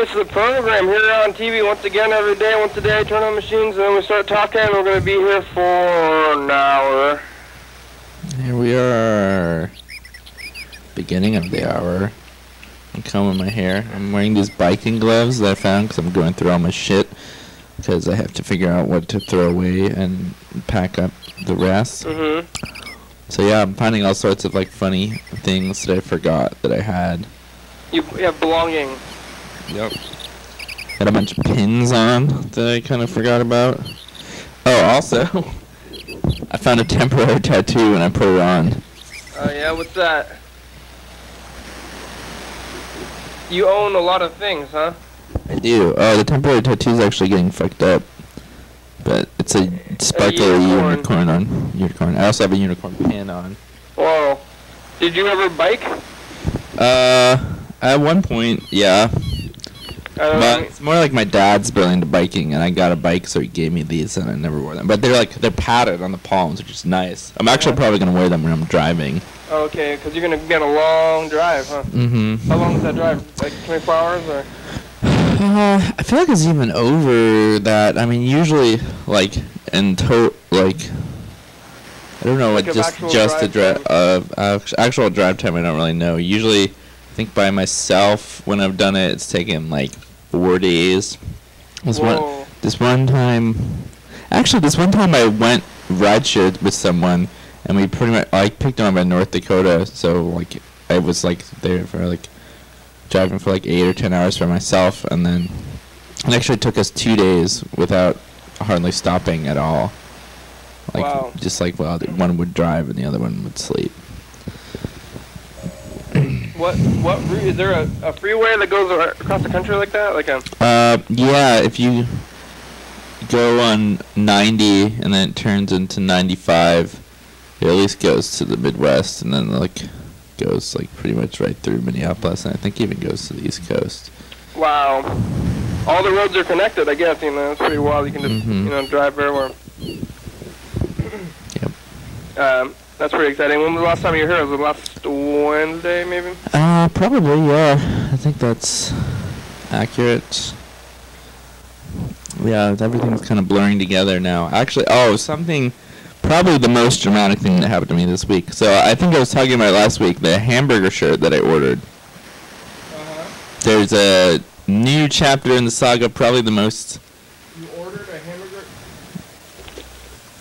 this is the program here on TV once again every day. Once a day, turn on machines, and then we start talking. We're going to be here for an hour. Here we are. Beginning of the hour. I'm combing my hair. I'm wearing these biking gloves that I found because I'm going through all my shit. Because I have to figure out what to throw away and pack up the rest. So yeah, I'm finding all sorts of like funny things that I forgot that I had. You have belonging. Yep. Got a bunch of pins on that I kind of forgot about. Oh, also, I found a temporary tattoo and I put it on. Oh yeah, what's that? You own a lot of things, huh? I do. Oh, the temporary tattoo is actually getting fucked up. But it's a sparkly unicorn on. Unicorn. I also have a unicorn pin on. Whoa. Did you ever bike? At one point, yeah. But it's more like my dad's really into biking, and I got a bike, so he gave me these, and I never wore them. But they're padded on the palms, which is nice. I'm actually probably gonna wear them when I'm driving. Okay, because you're gonna get a long drive, huh? How long is that drive? Like 24 hours, or? I feel like it's even over that. I mean, usually, like, I don't know, like just the actual drive time. I don't really know. Usually, I think by myself when I've done it, it's taken like 4 days. This one time I went rideshare with someone, and we pretty much picked them up in North Dakota. So like I was like there for like driving for like 8 or 10 hours for myself, and then it actually took us 2 days without hardly stopping at all. Like just like one would drive and the other one would sleep. What route is there? A freeway that goes across the country like that? Like a yeah, if you go on 90 and then it turns into 95, it at least goes to the Midwest, and then like goes like pretty much right through Minneapolis, and I think even goes to the East Coast. Wow. All the roads are connected, I guess. You know, it's pretty wild. You can just drive everywhere. Yep. That's pretty exciting. When was the last time you were here? Was it last Wednesday, maybe? Probably, yeah. I think that's accurate. Yeah, everything's kind of blurring together now. Actually, probably the most dramatic thing that happened to me this week. So I think I was talking about last week, the hamburger shirt that I ordered. There's a new chapter in the saga, probably the most... You ordered a hamburger?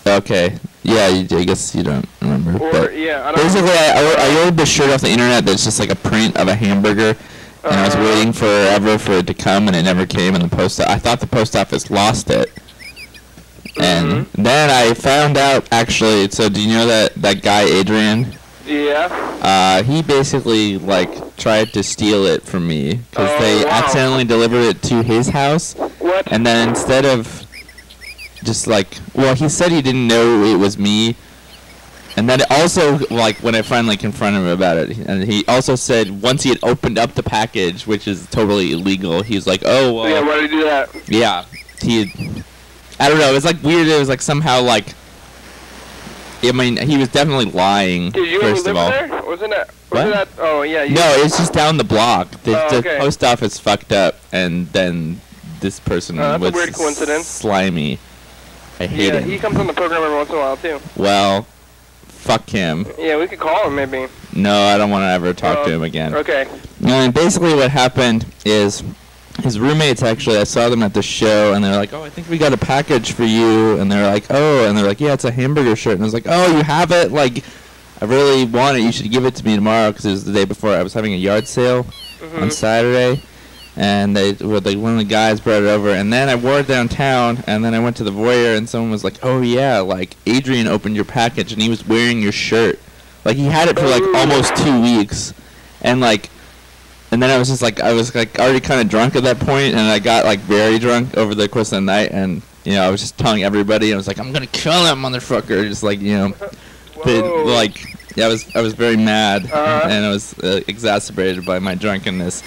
Okay. Yeah, I guess you don't remember. But yeah, basically, I ordered the shirt off the internet that's just like a print of a hamburger, and I was waiting forever for it to come, and it never came. And I thought the post office lost it, and then I found out actually. So do you know that guy Adrian? Yeah. He basically like tried to steal it from me because they accidentally delivered it to his house. What? And then instead of just like, he said he didn't know it was me, and then also like when I finally confronted him about it, and he also said once he had opened up the package, which is totally illegal, he was like, oh well. Yeah, why did he do that? Yeah, I don't know. It was like weird. It was like somehow like. I mean, he was definitely lying. Did you first ever of all. live there? Wasn't it? What? That? Oh yeah. No, it's just down the block. The okay. post office fucked up, and then this person that's was a weird coincidence. Slimy. I hate him. Yeah, he comes on the program every once in a while too. Well, fuck him. Yeah, we could call him maybe. No, I don't want to ever talk to him again. Okay. And basically what happened is his roommates actually, I saw them at the show, and they're like, oh, I think we got a package for you. And they're like, oh, and they're like, yeah, it's a hamburger shirt. And I was like, oh, you have it? Like, I really want it. You should give it to me tomorrow, because it was the day before I was having a yard sale on Saturday. And one of the guys brought it over, and then I wore it downtown, and then I went to the voyeur, and someone was like, oh yeah, like Adrian opened your package and he was wearing your shirt. Like he had it for like almost 2 weeks, and then I was already kind of drunk at that point, and I got like very drunk over the course of the night, and I was just telling everybody, and I was like, I'm gonna kill that motherfucker, just like but like I was very mad, and I was exacerbated by my drunkenness.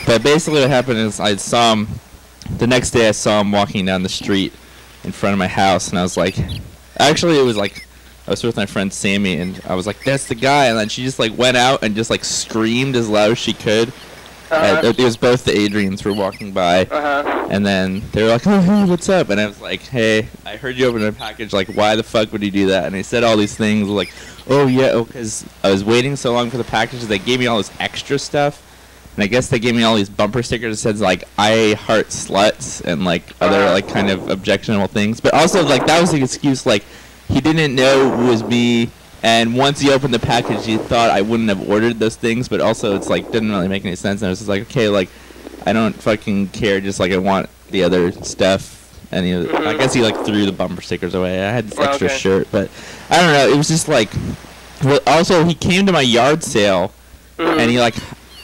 But basically what happened is the next day I saw him walking down the street in front of my house, and I was like, actually it was like, I was with my friend Sammy, and I was like, that's the guy, and then she just like went out and just like screamed as loud as she could, It was both the Adrians were walking by, and then they were like, "Oh, hey, what's up?" And I was like, "Hey, I heard you open a package. Like, why the fuck would you do that?" And they said all these things like, "Oh yeah, because I was waiting so long for the packages. They gave me all this extra stuff, and I guess they gave me all these bumper stickers that says like I heart sluts and like other like kind of objectionable things. But also like that was the excuse. Like he didn't know it was me." And once he opened the package, he thought I wouldn't have ordered those things, but also it's like didn't really make any sense. And I was just like, okay, like I don't fucking care, just like I want the other stuff. And I guess he like threw the bumper stickers away. I had this extra shirt, but I don't know. It was just like, well, also he came to my yard sale, and he like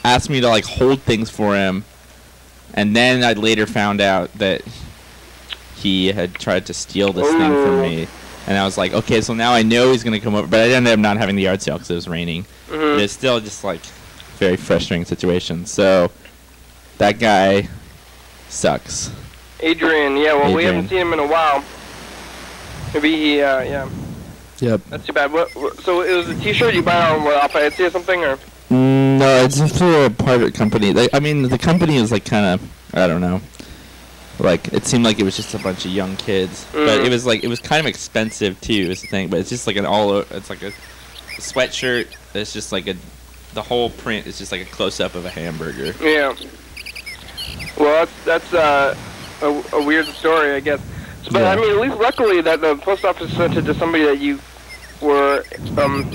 asked me to like hold things for him, and then I later found out that he had tried to steal this thing from me. And I was like, okay, so now I know he's going to come over. But I ended up not having the yard sale because it was raining. But it's still just, like, very frustrating situation. So, that guy sucks. Adrian, yeah, well, we haven't seen him in a while. Maybe he, yeah. Yep. That's too bad. So, it was a t-shirt you buy on, off Etsy or something, or? No, it's just for a private company. I mean, the company is, like, kind of, I don't know. Like, it seemed like it was just a bunch of young kids. But it was, like, it was kind of expensive, too, is the thing. But it's just, like, it's like a sweatshirt. It's just, like, the whole print is just, like, a close-up of a hamburger. Yeah. Well, that's a weird story, I guess. So, but, I mean, at least luckily that the post office sent it to somebody that you were,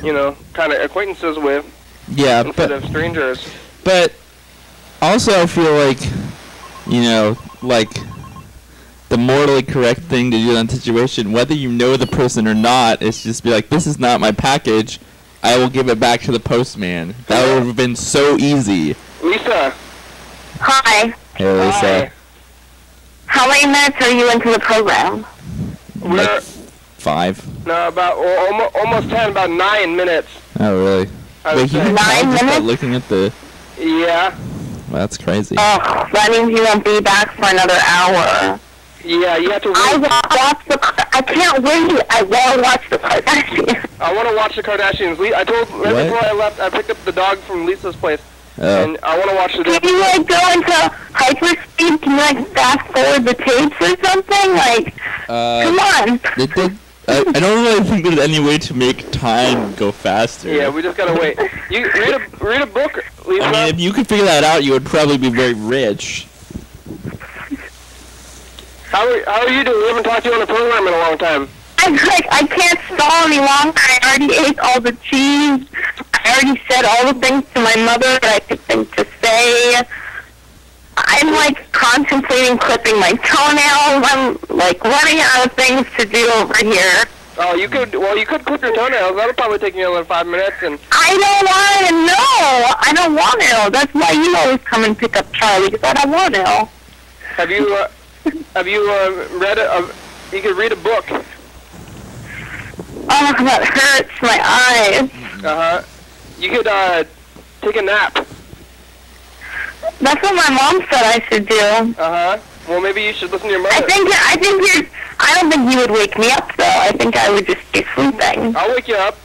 you know, kind of acquaintances with. Yeah, instead of strangers. But also I feel like, you know, like, the morally correct thing to do in that situation, whether you know the person or not, is just be like, this is not my package. I will give it back to the postman. That would have been so easy. Lisa. Hi. Hey, Lisa. Hi. How many minutes are you into the program? Like 5. No, about almost 10, about 9 minutes. Oh, really? Wait, you 9 minutes? By looking at the... Yeah. Well, that's crazy. Oh, that means you won't be back for another hour. Yeah, you have to wait. I can't wait. I want to watch the Kardashians. I want to watch the Kardashians. I told, right before I left, I picked up the dog from Lisa's place. And I want to watch the... Can you, like, go into hyperspeed? Can you, like, fast forward the tapes or something? Like, come on. I don't really think there's any way to make time go faster. Yeah, we just gotta wait. You read a book, Lisa. I mean, if you could figure that out, you would probably be very rich. How are you doing? We haven't talked to you on the program in a long time. I can't stall any longer. I already ate all the cheese. I already said all the things to my mother that I could think to say. I'm, like, contemplating clipping my toenails. I'm, like, running out of things to do over here. Oh, you could clip your toenails. That'll probably take you another 5 minutes. And I don't want to know. I don't want to. That's why you always come and pick up Charlie, because I don't want to. Have you read you could read a book. Oh, that hurts my eyes. You could take a nap. That's what my mom said I should do. Well, maybe you should listen to your mother. I don't think you would wake me up, though. I think I would just be sleeping. I'll wake you up.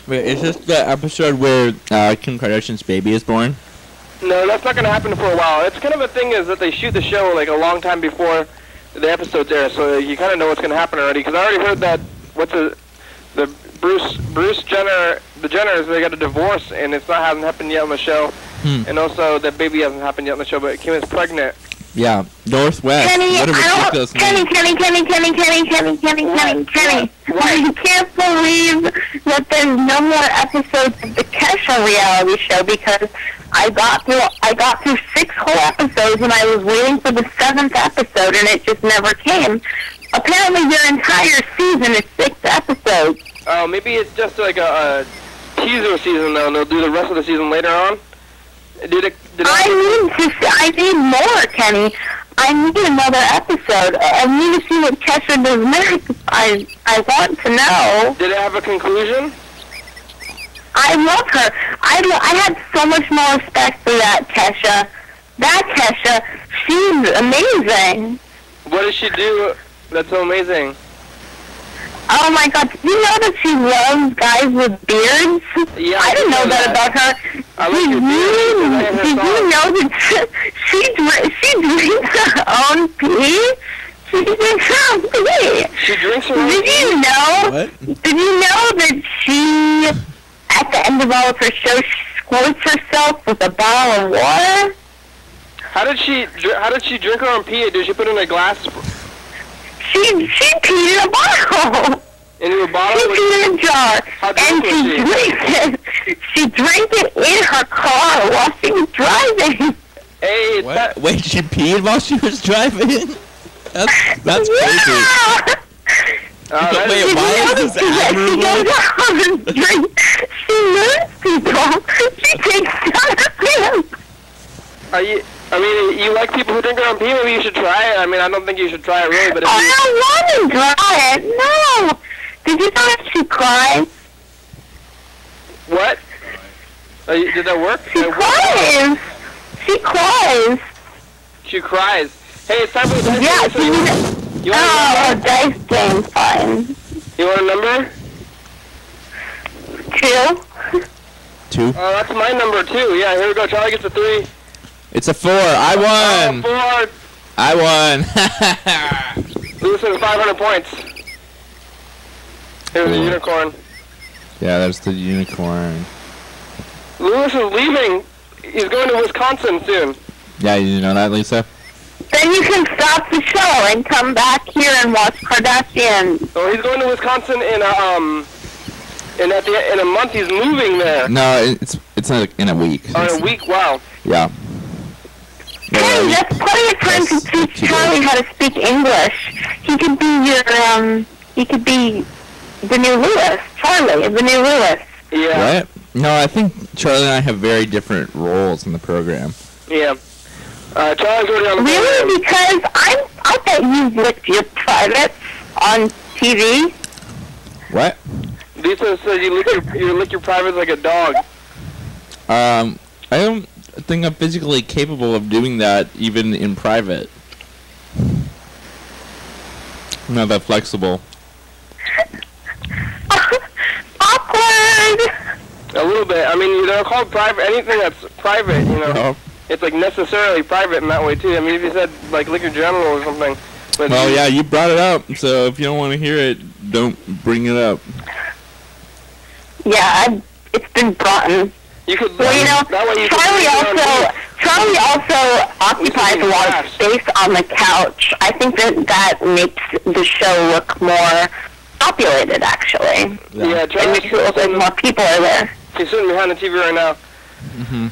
Wait, is this the episode where Kim Kardashian's baby is born? No, that's not going to happen for a while. It's kind of a thing is that they shoot the show like a long time before the episode's there, so you kind of know what's going to happen already. Because I already heard that the Bruce Jenner, the Jenners, they got a divorce, and hasn't happened yet on the show. And also that baby hasn't happened yet on the show, but Kim is pregnant. Yeah, Northwest. Kenny, what a ridiculous name. Kenny. I can't believe that there's no more episodes of the Kesha reality show because I got through 6 whole episodes and I was waiting for the 7th episode and it just never came. Apparently their entire season is 6 episodes. Oh, maybe it's just like a teaser season though, and they'll do the rest of the season later on. I need more, Kenny. I need another episode. I need to see what Kesha does next. I want to know. Did it have a conclusion? I love her. I had so much more respect for that Kesha. That Kesha, she's amazing. What does she do that's so amazing? Oh my God! Did you know that she loves guys with beards? Yeah, I didn't know that about her. I like your beard. Did you know that she drinks her own pee? She drinks her own pee. She drinks her own pee? Did you know? What? Did you know that she, at the end of all of her shows, she squirts herself with a bottle of water? How did she drink her own pee? Did she put it in a glass? She peed in a bottle. Into a bottle? She peed in a jar. How drunk was she? Drank it. She drank it in her car while she was driving. Hey, What? Wait, she peed while she was driving? That's crazy. Yeah. Wait, why is this admirable? She goes out and drinks. She moves people. She takes down her I mean, you like people who drink their own pee? Maybe you should try it. I mean, I don't think you should try it really, but if you... I don't want to try it. No. Did you know that she cries? What? Did that work? She cries. She cries. She cries. Hey, it's time for the dice Yeah, game. You want a dice game, fine. You want a number? 2. 2. Oh, that's my number 2. Yeah, here we go. Charlie gets a 3. It's a 4. I won. 4. I won. Lewis has 500 points. Here's the unicorn. Yeah, there's the unicorn. Lewis is leaving. He's going to Wisconsin soon. Yeah, you know that, Lisa? Then you can stop the show and come back here and watch Kardashian. So he's going to Wisconsin in a month. He's moving there. No, it's in a week. Oh, in a week. Wow. Yeah. Hey, that's plenty of time to teach Charlie how to speak English. He could be he could be the new Lewis. Charlie, the new Lewis. Yeah. What? No, I think Charlie and I have very different roles in the program. Yeah. Charlie's already on the program. Really? Because I bet you've licked your privates on TV. What? Lisa says you lick your privates like a dog. I don't think I'm physically capable of doing that even in private. I'm not that flexible. Awkward. A little bit. I mean, they're called private. Anything that's private, you know, Oh. it's like necessarily private in that way too. I mean, if you said like lick your genitals or something. But Well, yeah, you brought it up, so if you don't want to hear it, don't bring it up. Yeah, it's been brought in. You could. Well, you know, that way you Charlie also occupies a lot of space on the couch. I think that makes the show look more populated, actually. Yeah, It makes it look like more people are there. He's sitting behind the TV right now. Mm-hmm.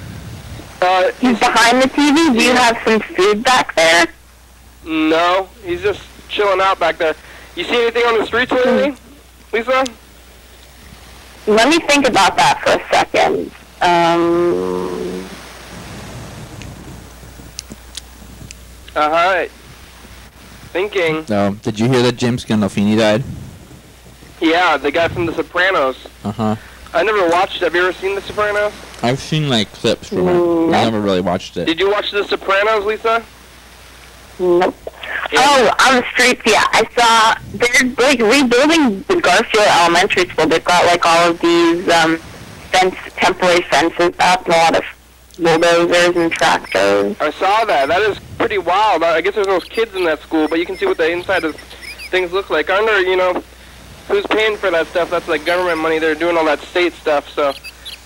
He's behind the TV. Do you have some food back there? No, he's just chilling out back there. You see anything on the streets lately, Lisa? Let me think about that for a second. Thinking. No. Did you hear that James Gandolfini died? Yeah, the guy from The Sopranos. Uh-huh. I never watched it. Have you ever seen The Sopranos? I've seen, like, clips from it. I never really watched it. Did you watch The Sopranos, Lisa? Nope. Yeah. Oh, on the streets, yeah. I saw they're like rebuilding the Garfield Elementary School. They've got like all of these temporary fences up and a lot of bulldozers and tractors. I saw that. That is pretty wild. I guess there's no kids in that school, but you can see what the inside of things look like. I wonder, you know, who's paying for that stuff? That's like government money. They're doing all that state stuff, so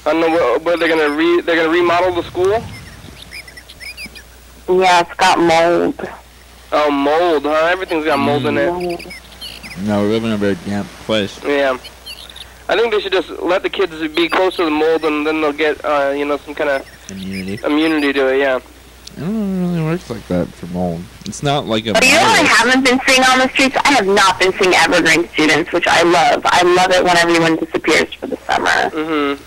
I don't know what they're gonna remodel the school. Yeah, it's got mold. Oh, mold, huh? Everything's got mold in it. No, we live in a very damp place. Yeah. I think they should just let the kids be close to the mold, and then they'll get, you know, some kind of immunity to it, yeah. I don't know if it really works like that for mold. It's not like a But you know what I haven't been seeing on the streets? I have not been seeing Evergreen students, which I love. I love it when everyone disappears for the summer. Mm-hmm.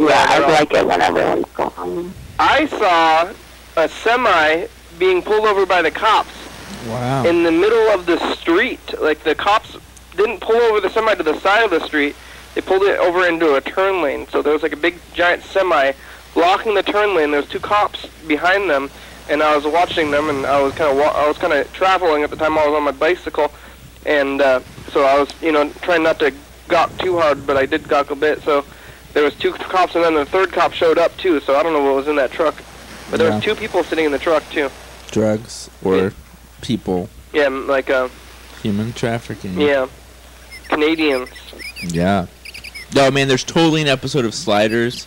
Yeah, I like it when everyone's gone. I saw a semi being pulled over by the cops. Wow. In the middle of the street. Like, the cops didn't pull over the semi to the side of the street. They pulled it over into a turn lane. So there was like a big, giant semi blocking the turn lane. There was two cops behind them, and I was watching them, and I was kind of traveling at the time. I was on my bicycle, and So I was, trying not to gawk too hard, but I did gawk a bit. So there was 2 cops, and then the 3rd cop showed up too. So I don't know what was in that truck, but there was 2 people sitting in the truck too. Drugs or people. Yeah, like human trafficking. Yeah, Canadians. Yeah. No, man, there's totally an episode of Sliders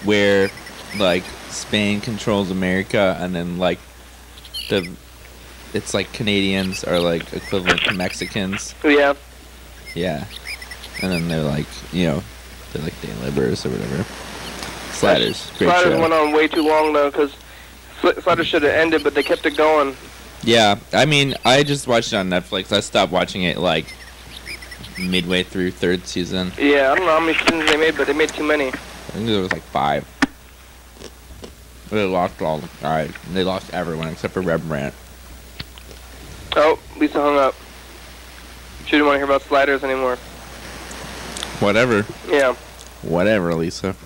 where, like, Spain controls America, and then, like, it's like Canadians are, like, equivalent to Mexicans. Yeah. Yeah. And then they're, like, they're, like, day laborers or whatever. Sliders. Great Sliders show. went on way too long, though, because Sliders should have ended, but they kept it going. Yeah. I mean, I just watched it on Netflix. I stopped watching it, like, midway through 3rd season. Yeah, I don't know how many seasons they made, but they made too many. I think there was like 5. They lost Alright, they lost everyone except for Rembrandt. Oh, Lisa hung up. She didn't want to hear about Sliders anymore. Whatever. Yeah. Whatever, Lisa.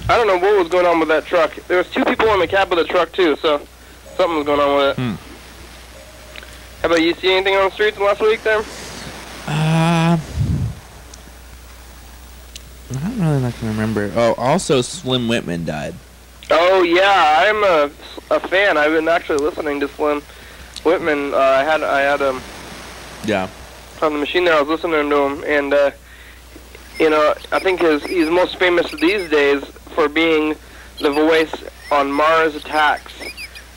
I don't know what was going on with that truck. There was 2 people in the cab of the truck too, so something was going on with it. How about you? See anything on the streets last week there? I'm really not gonna remember. Oh, also Slim Whitman died. Oh yeah, I'm a fan. I've been actually listening to Slim Whitman. I had Yeah. on the machine there. I was listening to him, and I think he's most famous these days for being the voice on Mars Attacks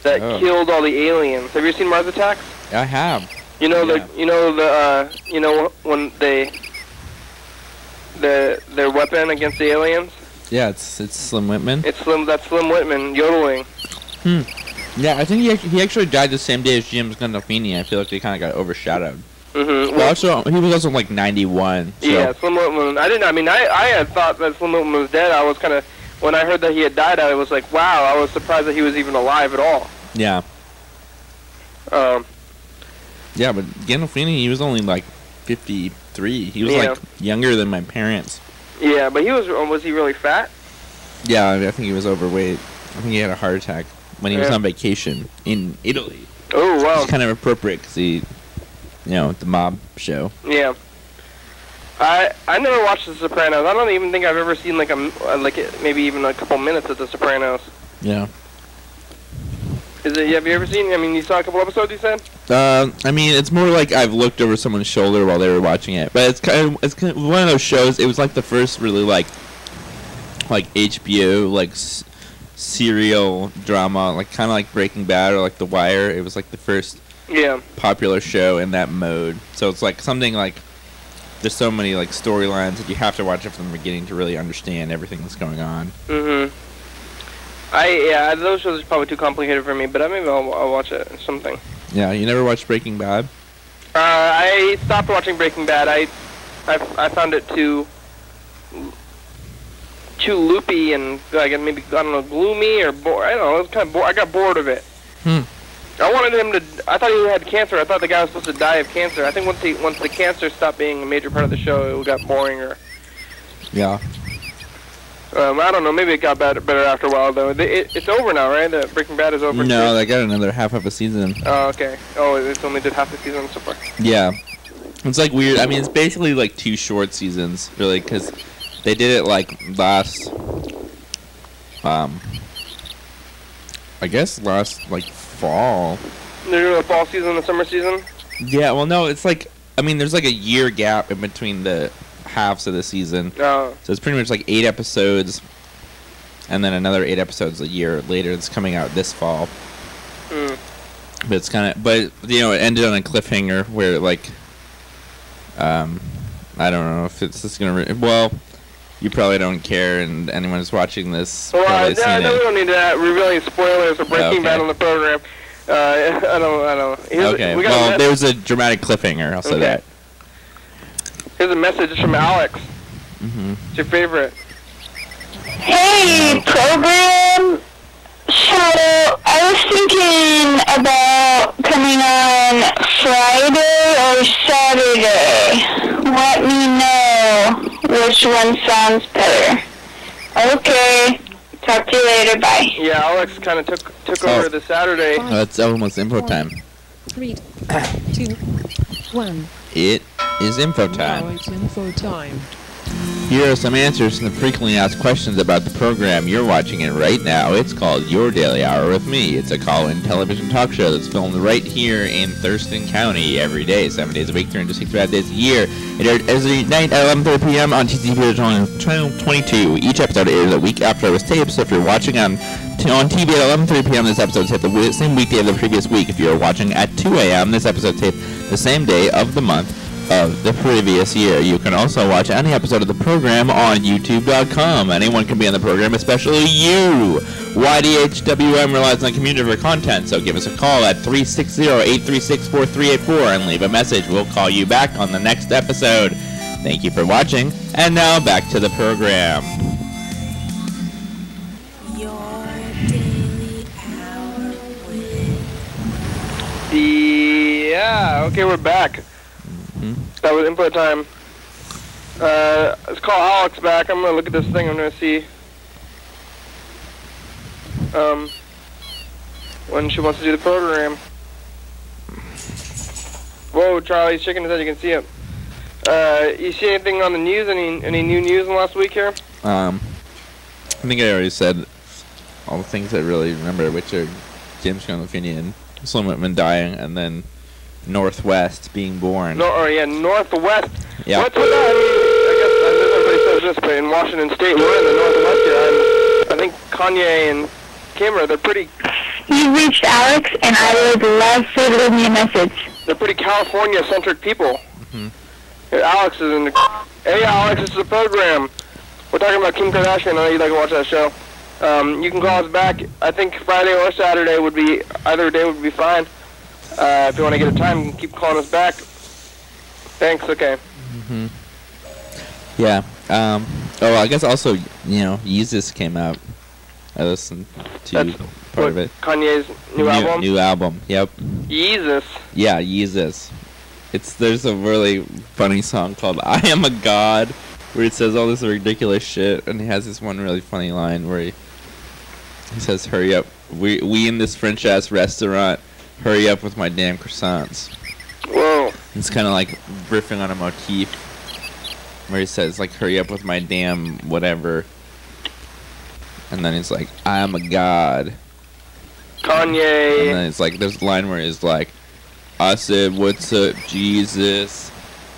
that killed all the aliens. Have you seen Mars Attacks? I have. When their weapon against the aliens? Yeah, it's Slim Whitman. That's Slim Whitman yodeling. Yeah, I think he actually died the same day as James Gandolfini. I feel like they kind of got overshadowed. Mm-hmm. Well, also, he was also like 91. So. Yeah, Slim Whitman. I had thought that Slim Whitman was dead. I was kind of, when I heard that he had died, I was like, wow, I was surprised that he was even alive at all. Yeah. Yeah, but Gandolfini, he was only like 53. He was like younger than my parents. Yeah, but was he really fat? Yeah, I think he was overweight. I think he had a heart attack when he was on vacation in Italy. Oh, wow. It's kind of appropriate because the mob show. Yeah. I never watched The Sopranos. I don't even think I've ever seen maybe even a couple minutes of The Sopranos. Yeah. Have you ever seen? I mean, you saw a couple episodes, you said? I mean, it's more like I've looked over someone's shoulder while they were watching it. But it's kind of one of those shows. It was like the first really like HBO serial drama, like kind of like Breaking Bad or like The Wire. It was like the first popular show in that mode. So it's like something like there's so many like storylines that you have to watch it from the beginning to really understand everything that's going on. Mm-hmm. Those shows are probably too complicated for me, but maybe I'll watch it or something. Yeah, you never watched Breaking Bad? I stopped watching Breaking Bad. I found it too loopy and maybe gloomy or bored. I don't know. It was kind of bored. I got bored of it. I wanted him to. I thought he had cancer. I thought the guy was supposed to die of cancer. I think once the cancer stopped being a major part of the show, it got boring. Yeah. I don't know. Maybe it got better after a while, though. It's over now, right? The Breaking Bad is over. No, they got another half of a season. Oh, okay. Oh, it's only did half the season so far. Yeah. It's like weird. I mean, it's basically like 2 short seasons, really, because they did it like last like fall. They're doing a fall season and a summer season? Yeah, well, no, it's like, I mean, there's like a year gap in between the halves of the season. Oh. So it's pretty much like 8 episodes, and then another 8 episodes a year later that's coming out this fall. But it's kind of, it ended on a cliffhanger where, like, I don't know if it's just going to, well, you probably don't care, and anyone who's watching this probably seen no, it. we don't need to revealing spoilers or Breaking Bad on the program. I don't. Okay, well, there's a dramatic cliffhanger, I'll say that. Here's a message from Alex. It's your favorite. Hey, program. So, I was thinking about coming on Friday or Saturday. Let me know which one sounds better. Okay. Talk to you later. Bye. Yeah, Alex kind of took over the Saturday. Oh, it's almost info time. 3, 2, YDHWM. It is info Now time. it's info time. Here are some answers to the frequently asked questions about the program. You're watching it right now. It's called Your Daily Hour with Me. It's a call-in television talk show that's filmed right here in Thurston County every day, 7 days a week, 365 days a year. It aired every night at 11:30 p.m. on TCTV channel 22. Each episode airs a week after it was taped, so if you're watching on TV at 11:30 p.m., this episode's taped the same weekday of the previous week. If you're watching at 2 a.m., this episode's taped the same day of the month of the previous year. You can also watch any episode of the program on YouTube.com. Anyone can be on the program, especially you. YDHWM relies on community for content, so give us a call at 360-836-4384 and leave a message. We'll call you back on the next episode. Thank you for watching, and now back to the program. Your daily hour with. Yeah, okay, we're back. That was input time. Let's call Alex back. I'm gonna look at this thing. I'm gonna see when she wants to do the program. Whoa, Charlie's shaking his head. You can see it. You see anything on the news? Any new news in the last week here? I think I already said all the things I really remember, which are James Gandolfini and Slim Whitman dying, and then Northwest being born. Northwest. Yeah. What's with that? I guess everybody says this, but in Washington State, we're in the Northwest here. I think Kanye and Kim they're pretty. You reached Alex, and I would love for you to leave me a message. They're pretty California-centric people. Mm-hmm. Here, Alex is in the. Hey, Alex, this is a program. We're talking about Kim Kardashian. I know you'd like to watch that show. You can call us back. I think Friday or Saturday would be either day would be fine. If you want to get a time, keep calling us back. Thanks, okay. Mm-hmm. Yeah. I guess also, Yeezus came out. I listened to part of it. Kanye's new album? New album, yep. Yeezus. Yeah, Yeezus. There's a really funny song called I Am a God, where it says all this ridiculous shit, and he has this one really funny line where he says, hurry up. We in this French-ass restaurant. Hurry up with my damn croissants. Whoa. It's kind of like riffing on a motif where he says, like, hurry up with my damn whatever. And then he's like, I am a god. Kanye. And then it's like, there's a line where he's like, I said, what's up, Jesus?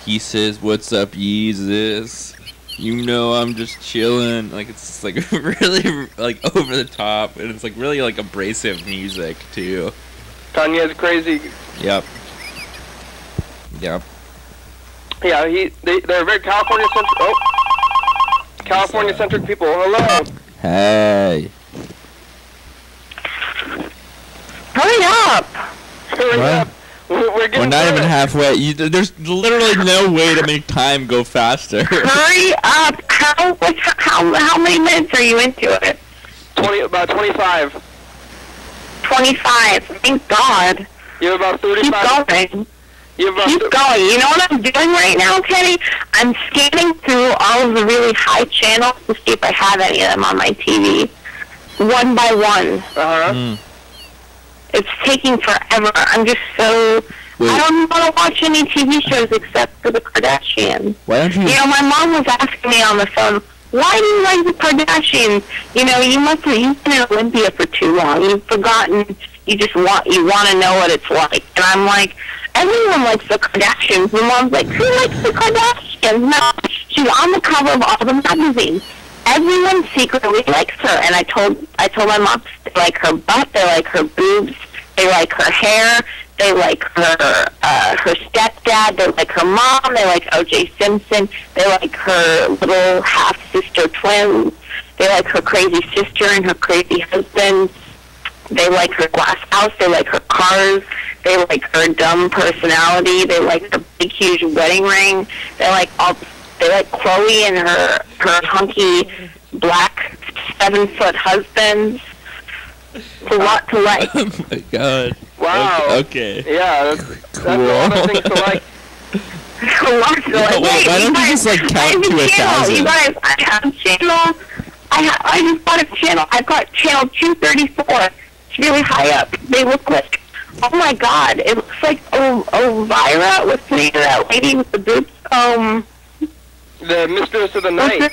He says, what's up, Jesus? You know I'm just chilling. Like, it's just, like, really, like, over the top. And it's, like, really, like, abrasive music, too. Kanye's crazy. Yep. Yeah, they're very California-centric. Oh, California-centric people. Hello. Hey. Hurry up! Hurry up. We're not even halfway. There's literally no way to make time go faster. Hurry up! How many minutes are you into it? About 25. 25. Thank God. You have about 35. Keep going. Keep going. You know what I'm doing right now, Kenny? I'm scanning through all of the really high channels to see if I have any of them on my TV. One by one. It's taking forever. I'm just so... Wait. I don't want to watch any TV shows except for the Kardashians. Why don't you... My mom was asking me on the phone, why do you like the Kardashians? You must have you've been in Olympia for too long. You've forgotten. You want to know what it's like. And I'm like, everyone likes the Kardashians. My mom's like, who likes the Kardashians? No, she's on the cover of all the magazines. Everyone secretly likes her. And I told my mom they like her butt, they like her boobs, they like her hair, they like her stepdad, they like her mom, they like O.J. Simpson, they like her little half-sister twins, they like her crazy sister and her crazy husband, they like her glass house, they like her cars, they like her dumb personality, they like her big huge wedding ring, they like Chloe and her hunky black 7-foot husband. To like. Oh my God. Wow. Okay. Yeah, that's a lot of things to like. Why don't you just like count to 1,000? You guys, I have a channel. I just bought a channel. I've got channel 234. It's really high up. They look like Oh my God! It looks like Elvira. What's the name of that lady with the boobs? The Mistress of the Night.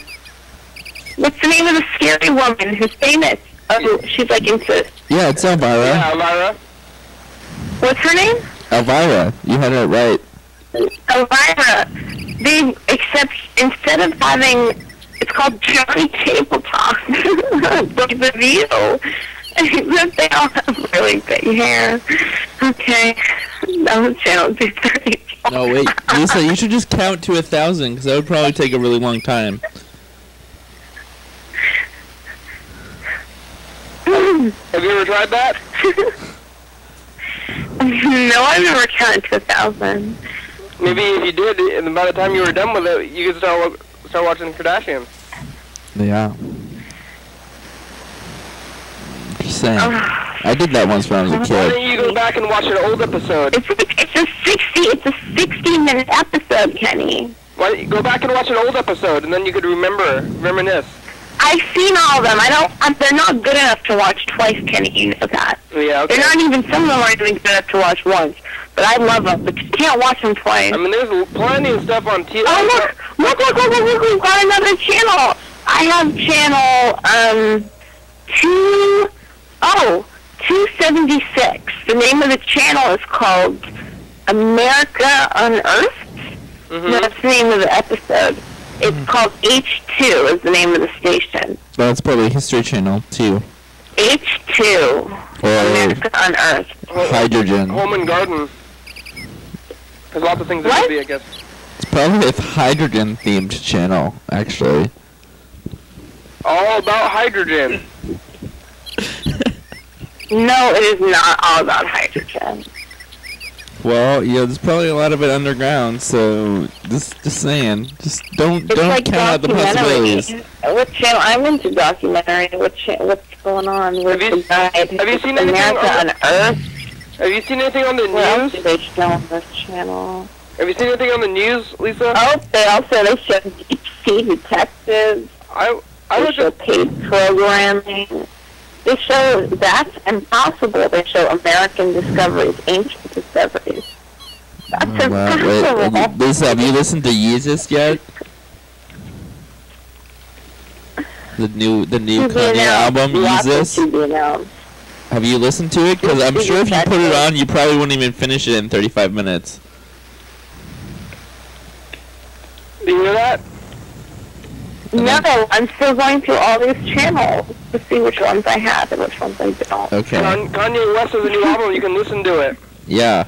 What's the name of the scary woman who's famous? Oh, she's like into. Yeah, it's Elvira. Yeah, Elvira. What's her name? Elvira. You had it right. Elvira. Except instead of having, it's called Johnny Tabletop. Like the View. Except they all have really big hair. Okay. That was channel 230. No, wait. Lisa, you should just count to 1,000, because that would probably take a really long time. Have you ever tried that? No, I've never counted to 1,000. Maybe if you did, and by the time you were done with it, you could start watching Kardashians. Yeah. Just saying. I did that once when I was a Why kid. don't you go back and watch an old episode? It's a 60-minute episode, Kenny. Why don't you go back and watch an old episode, and then you could reminisce. I've seen all of them. They're not good enough to watch twice, Kenny. You know that. Yeah, okay. They're not even. Some of them aren't even good enough to watch once. But I love them. But you can't watch them twice. I mean, there's plenty of stuff on TV. Oh look! We've got another channel. I have channel 276. The name of the channel is called America Unearthed. That's the name of the episode. It's called H2 is the name of the station. That's probably History Channel, too. H2. America Unearthed. Hydrogen. Home and Garden. There's lots of things that could be, I guess. It's probably a hydrogen-themed channel, actually. All about hydrogen. No, it is not all about hydrogen. Well, yeah, there's probably a lot of it underground, so just saying, just don't like count out the possibilities. What channel? I'm into documentary. What's going on? Where's the guide? Have you seen anything America on Unearthed? Have you seen anything on the What else news? do they show on this channel? Have you seen anything on the news, Lisa? Oh, they show deep sea detectives. I They was show just paid programming. They show That's Impossible. They show American Discoveries, Ancient Discoveries. That's impossible. Wait, Lisa, have you listened to Yeezus yet? The new Kanye album, Yeezus? Have you listened to it? Because I'm sure if you put it on, you probably wouldn't even finish it in 35 minutes. Do you hear that? No, I'm still going through all these channels to see which ones I have and which ones I don't. Okay. Kanye West has a new album. You can listen to it. Yeah.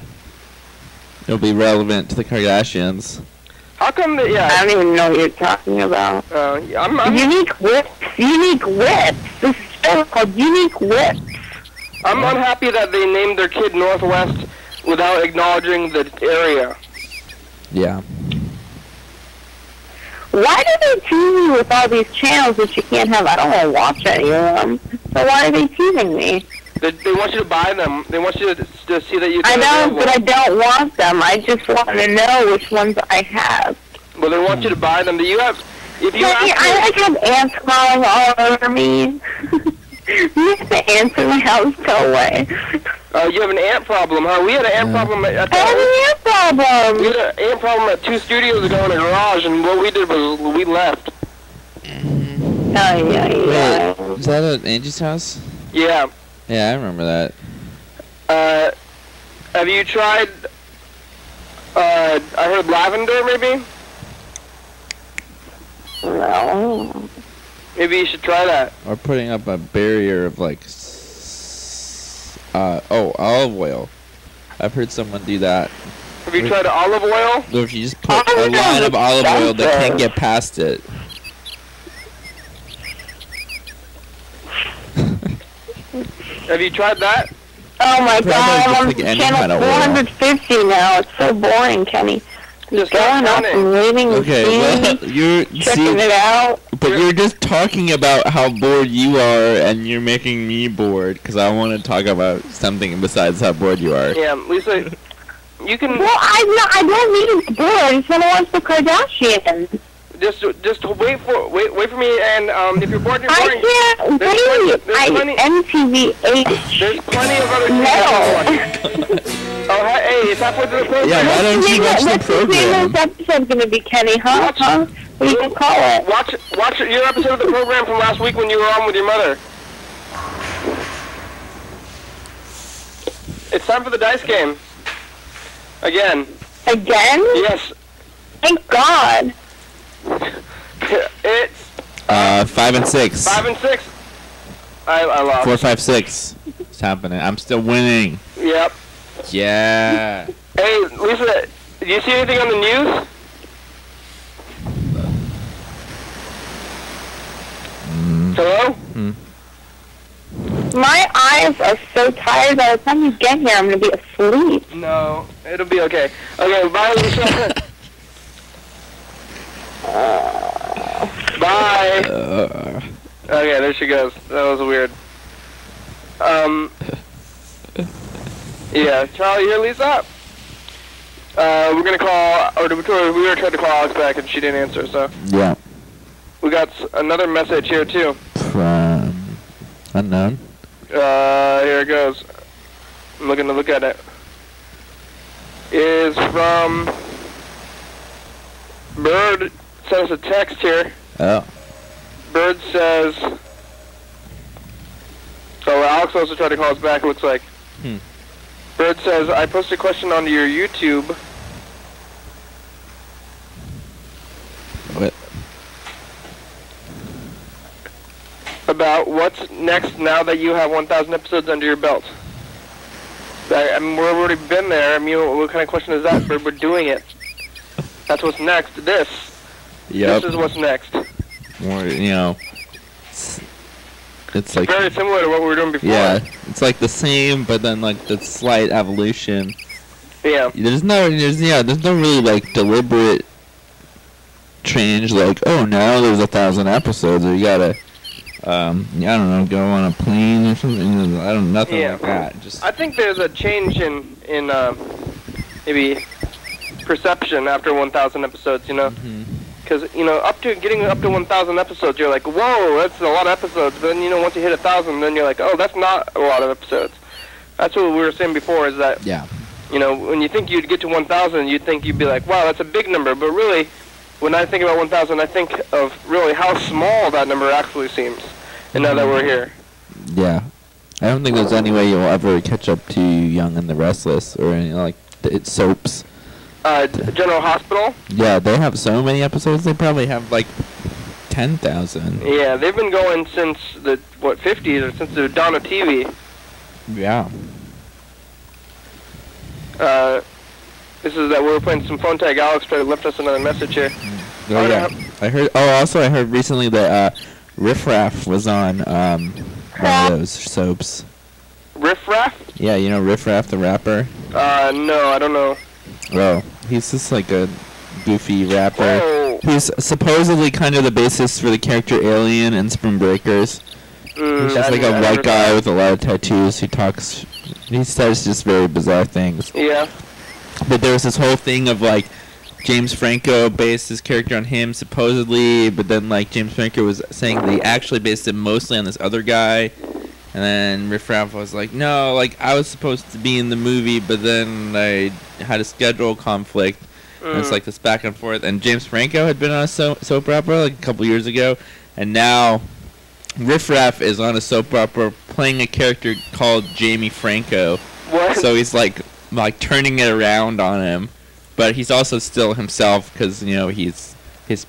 It'll be relevant to the Kardashians. How come? I don't even know what you're talking about. Unique Whips. Unique Whips. This show is called Unique Whips. I'm unhappy that they named their kid Northwest without acknowledging the area. Yeah. Why do they tease me with all these channels that you can't have? I don't want to watch any of them. So why are they teasing me? They want you to buy them. They want you to see that you. I know, but I don't want them. I just want to know which ones I have. Well, they want you to buy them. Do you have? If you I have ants crawling all over me. You have the ants in my house. Go away. You have an ant problem, huh? We had an ant problem at I have an ant problem. We had an ant problem at 2 studios ago in a garage, and what we did was we left. Yeah. Wait, is that at Angie's house? Yeah. Yeah, I remember that. Have you tried? I heard lavender, maybe. No. Maybe you should try that. Or putting up a barrier of like, olive oil. I've heard someone do that. Have you tried olive oil? So if you just put a line of olive oil that can't get past it. Have you tried that? Oh my God, I'm on like any channel kind of oil. 450 now. It's so boring, Kenny. Just Going up and reading the Okay, well, checking it out. But you're just talking about how bored you are, and you're making me bored, because I want to talk about something besides how bored you are. Yeah, Lisa, you can... Well, I don't need to be bored. I just want to watch the Kardashians. Just wait for me, and if you're bored, you're I boring. can't wait. MTV8. There's plenty of other things to watch. Oh, hey, it's halfway through the program. Yeah, why don't you watch the program? What's the episode going to be, Kenny, huh? What do you call it? Watch your episode of the program from last week when you were on with your mother. It's time for the dice game. Again? Yes. Thank God. It's 5 and 6. 5 and 6. I lost. 4, 5, 6. It's happening. I'm still winning. Yep. Yeah. Hey, Lisa, do you see anything on the news? Hello? My eyes are so tired. By the time you get here, I'm going to be asleep. No, it'll be okay. Okay, bye, Lisa. Bye. Okay, there she goes. That was weird. Yeah, Charlie, you hear Lisa? We're gonna call, or we were trying to call Alex back and she didn't answer, so. Yeah. We got another message here, too. From unknown. Here it goes. I'm looking to look at it. Is from Bird. Sent us a text here. Oh. Bird says. Oh, Alex also tried to call us back. It looks like. Bird says, I posted a question on your YouTube. What? About what's next now that you have 1,000 episodes under your belt. I mean, we've already been there. I mean, what kind of question is that? We're doing it. That's what's next. This. Yep. This is what's next. More, you know, it's like very similar to what we were doing before. Yeah, it's like the same, but then like the slight evolution. Yeah. There's no really like deliberate change. Like, oh, now there's 1,000 episodes, or you gotta, I don't know, go on a plane or something. Nothing like that. Just I think there's a change in maybe perception after 1,000 episodes. You know. Because, you know, getting up to 1,000 episodes, you're like, whoa, that's a lot of episodes. But then, you know, once you hit 1,000, then you're like, oh, that's not a lot of episodes. That's what we were saying before, is that, you know, when you think you'd get to 1,000, you'd think you'd be like, wow, that's a big number. But really, when I think about 1,000, I think of really how small that number actually seems. And now that we're here. Yeah. I don't think there's any way you'll ever catch up to Young and the Restless or any, like, it's soaps. General Hospital? Yeah, they have so many episodes. They probably have like 10,000. Yeah, they've been going since the 50s, or since the dawn of TV. Yeah. This is that we were playing some phone tag. Alex left us another message here. Oh yeah. I heard. Oh, also I heard recently that Riff Raff was on one of those soaps. Riff Raff? Yeah, you know Riff Raff, the rapper. No, I don't know. Oh, he's just like a goofy rapper. Oh. He's supposedly kind of the basis for the character Alien in Spring Breakers. He's just like a white guy with a lot of tattoos who talks. He says just very bizarre things. Yeah. But there was this whole thing of like James Franco based his character on him supposedly, but then like James Franco was saying that he actually based it mostly on this other guy. And then Riff Raff was like, no, like, I was supposed to be in the movie, but then I had a schedule conflict. And it's like this back and forth. And James Franco had been on a soap opera like a couple years ago. And now Riff Raff is on a soap opera playing a character called Jamie Franco. What? So he's like turning it around on him. But he's also still himself because, you know, his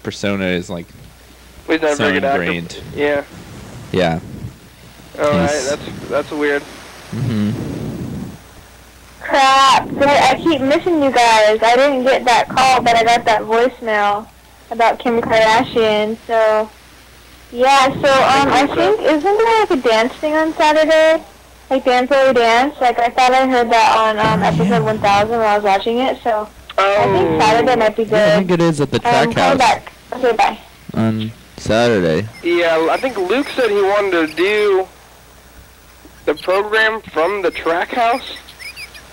persona is like He's not a so very good ingrained. actor. Yeah. Yeah. Alright, that's weird. Crap. I keep missing you guys. I didn't get that call, but I got that voicemail about Kim Kardashian. So, yeah, so, I think, isn't there like a dance thing on Saturday? Like Dance Early Dance? Like, I thought I heard that on episode 1000 when I was watching it, so I think Saturday might be good. Yeah, I think it is at the track house. Back. Okay, bye. On Saturday. Yeah, I think Luke said he wanted to do the program from the track house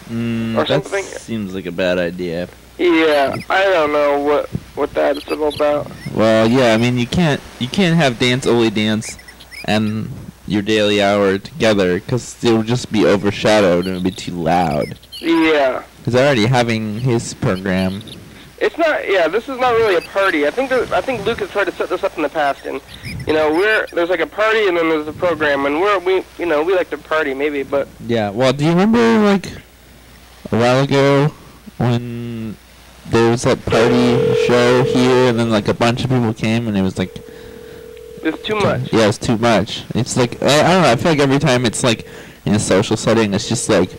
or that something. Seems like a bad idea. Yeah, I don't know what. what that's all about. Well, yeah, I mean, you can't have Dance Only Dance and your daily hour together because it would just be overshadowed and it would be too loud. Yeah. Because already having his program. It's not. Yeah, this is not really a party. I think Luke has tried to set this up in the past, and there's like a party and then there's a program, and we like to party maybe, but. Yeah. Well, do you remember like a while ago when there was that party show here, and then like a bunch of people came, and it was like. It's too much. Yeah, it's too much. It's like I don't know. I feel like every time it's like in a social setting, it's just like.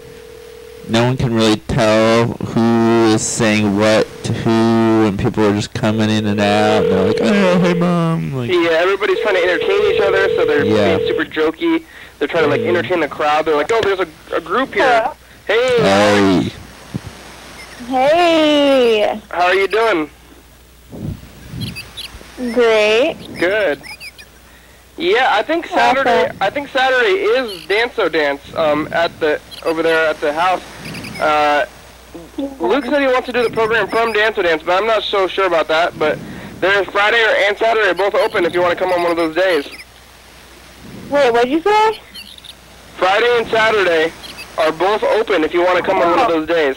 No one can really tell who is saying what to who, and people are just coming in and out. And they're like, "Oh, hey, mom." Like, yeah, everybody's trying to entertain each other, so they're being super jokey. They're trying to like entertain the crowd. They're like, "Oh, there's a group here. Hey." Hey. How are you doing? Great. Good. Yeah, I think Saturday. I think Saturday is Dance-O Dance. Over there at the house. Luke said he wants to do the program from Dance-O Dance, but I'm not so sure about that. But there's Friday and Saturday both open if you want to come on one of those days. Wait, what'd you say? Friday and Saturday are both open if you want to come on one of those days.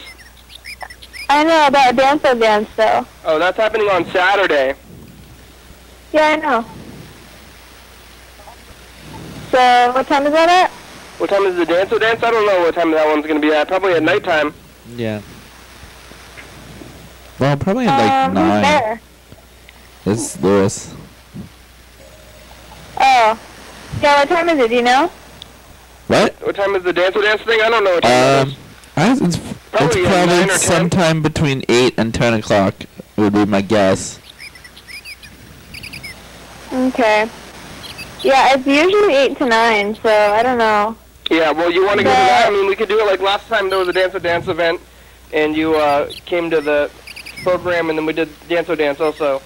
I know about Dance-O Dance though. Oh, that's happening on Saturday. Yeah, I know. So, what time is that at? What time is the Dance-O Dance? I don't know what time that one's going to be at. Probably at nighttime. Yeah. Well, probably at like 9. Who's there? It's Lewis. Oh. Yeah, what time is it? Do you know? What? What time is the Dance-O Dance thing? I don't know what time it is. It's Probably probably 9 or 10. sometime between 8 and 10 o'clock would be my guess. Okay. Yeah, it's usually 8 to 9, so I don't know. Yeah, well, you want to go to that? I mean, we could do it like last time there was a Dance-O Dance event, and you came to the program, and then we did Dance-O Dance also.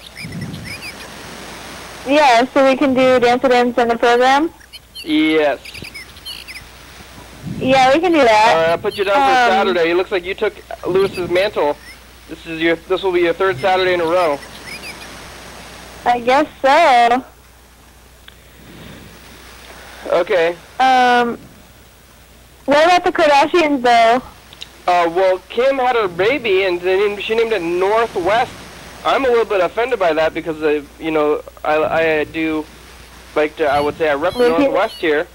Yeah, so we can do Dance-O Dance in the program? Yes. Yeah, we can do that. All right, I'll put you down for Saturday. It looks like you took Lewis's mantle. This will be your third Saturday in a row. I guess so. Okay. What about the Kardashians, though? Well, Kim had her baby, and she named it Northwest. I'm a little bit offended by that because, I do like to, I would say I rep Northwest here.